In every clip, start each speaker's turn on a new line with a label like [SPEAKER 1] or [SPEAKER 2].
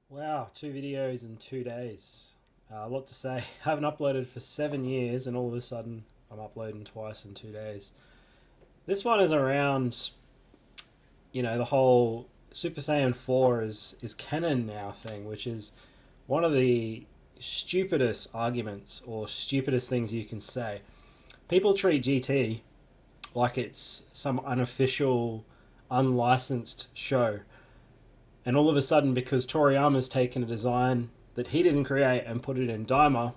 [SPEAKER 1] Wow, 2 videos in 2 days. A lot to say. I haven't uploaded for 7 years, and all of a sudden I'm uploading twice in 2 days. This one is around, the whole Super Saiyan 4 is canon now thing, which is one of the stupidest arguments or stupidest things you can say. People treat GT like it's some unofficial, unlicensed show. And all of a sudden, because Toriyama's taken a design that he didn't create and put it in Daima,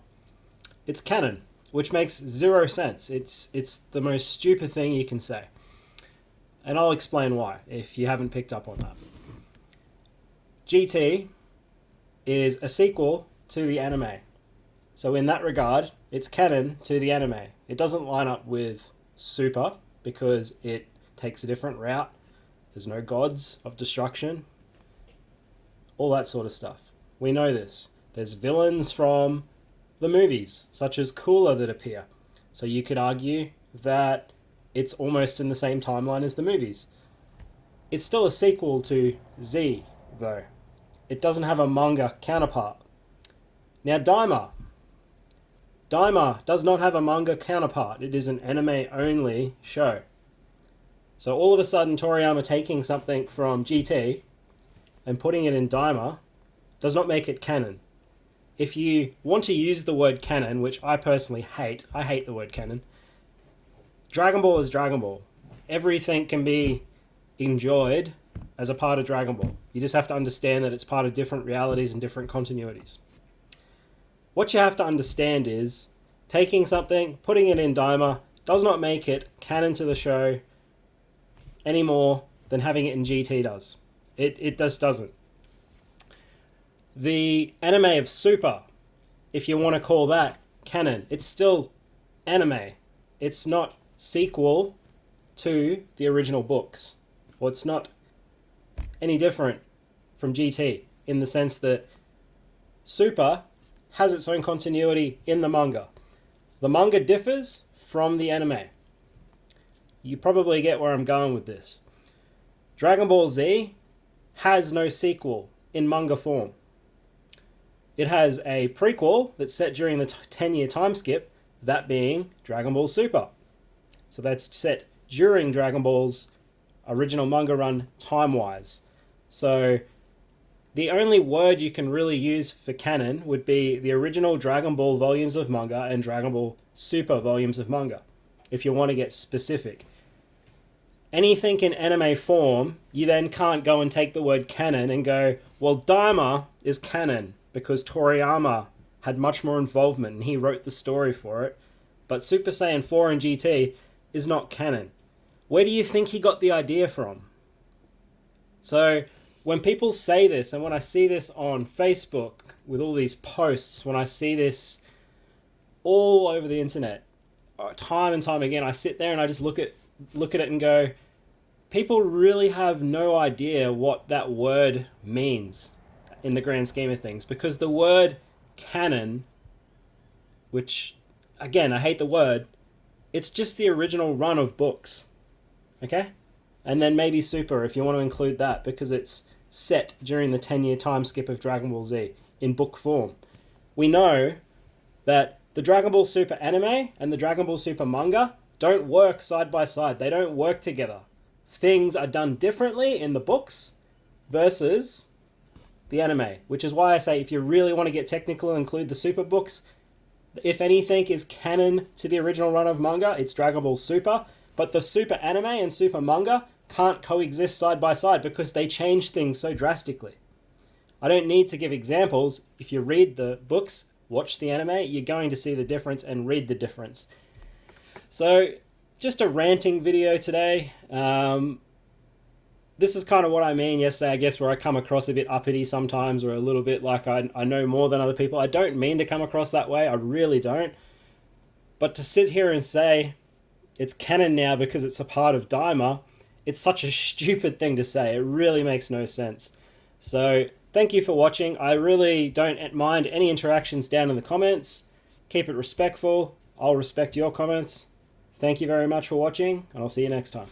[SPEAKER 1] it's canon, which makes zero sense. It's the most stupid thing you can say. And I'll explain why, if you haven't picked up on that. GT is a sequel to the anime. So in that regard, it's canon to the anime. It doesn't line up with Super because it takes a different route. There's no gods of destruction. All that sort of stuff. We know this. There's villains from the movies, such as Cooler, that appear. So you could argue that it's almost in the same timeline as the movies. It's still a sequel to Z, though. It doesn't have a manga counterpart. Now, Daima does not have a manga counterpart. It is an anime-only show. So all of a sudden, Toriyama taking something from GT and putting it in Daima does not make it canon. If you want to use the word canon, which I personally hate, I hate the word canon, Dragon Ball is Dragon Ball. Everything can be enjoyed as a part of Dragon Ball. You just have to understand that it's part of different realities and different continuities. What you have to understand is, taking something, putting it in Daima, does not make it canon to the show any more than having it in GT does. It just doesn't. The anime of Super, if you want to call that canon, it's still anime. It's not sequel to the original books. Or it's not any different from GT in the sense that Super has its own continuity in the manga. The manga differs from the anime. You probably get where I'm going with this. Dragon Ball Z has no sequel in manga form. It has a prequel that's set during the 10-year time skip, that being Dragon Ball Super. So that's set during Dragon Ball's original manga run time-wise. So the only word you can really use for canon would be the original Dragon Ball volumes of manga and Dragon Ball Super volumes of manga, if you want to get specific. Anything in anime form, you then can't go and take the word canon and go, well, Daima is canon because Toriyama had much more involvement and he wrote the story for it. But Super Saiyan 4 and GT is not canon. Where do you think he got the idea from? So when people say this, and when I see this on Facebook with all these posts, when I see this all over the internet, time and time again, I sit there and I just look at it and go, people really have no idea what that word means in the grand scheme of things, because the word canon, which again, I hate the word, it's just the original run of books. Okay? And then maybe Super, if you want to include that, because it's set during the 10-year time skip of Dragon Ball Z in book form. We know that the Dragon Ball Super anime and the Dragon Ball Super manga don't work side by side. They don't work together. Things are done differently in the books versus the anime, which is why I say if you really want to get technical and include the Super books, if anything is canon to the original run of manga, it's Dragon Ball Super, but the Super anime and Super manga can't coexist side by side because they change things so drastically. I don't need to give examples. If you read the books, watch the anime, you're going to see the difference and read the difference. So, just a ranting video today. This is kind of what I mean yesterday, I guess, where I come across a bit uppity sometimes, or a little bit like I know more than other people. I don't mean to come across that way, I really don't. But to sit here and say it's canon now because it's a part of Daima, it's such a stupid thing to say. It really makes no sense. So, thank you for watching. I really don't mind any interactions down in the comments. Keep it respectful. I'll respect your comments. Thank you very much for watching, and I'll see you next time.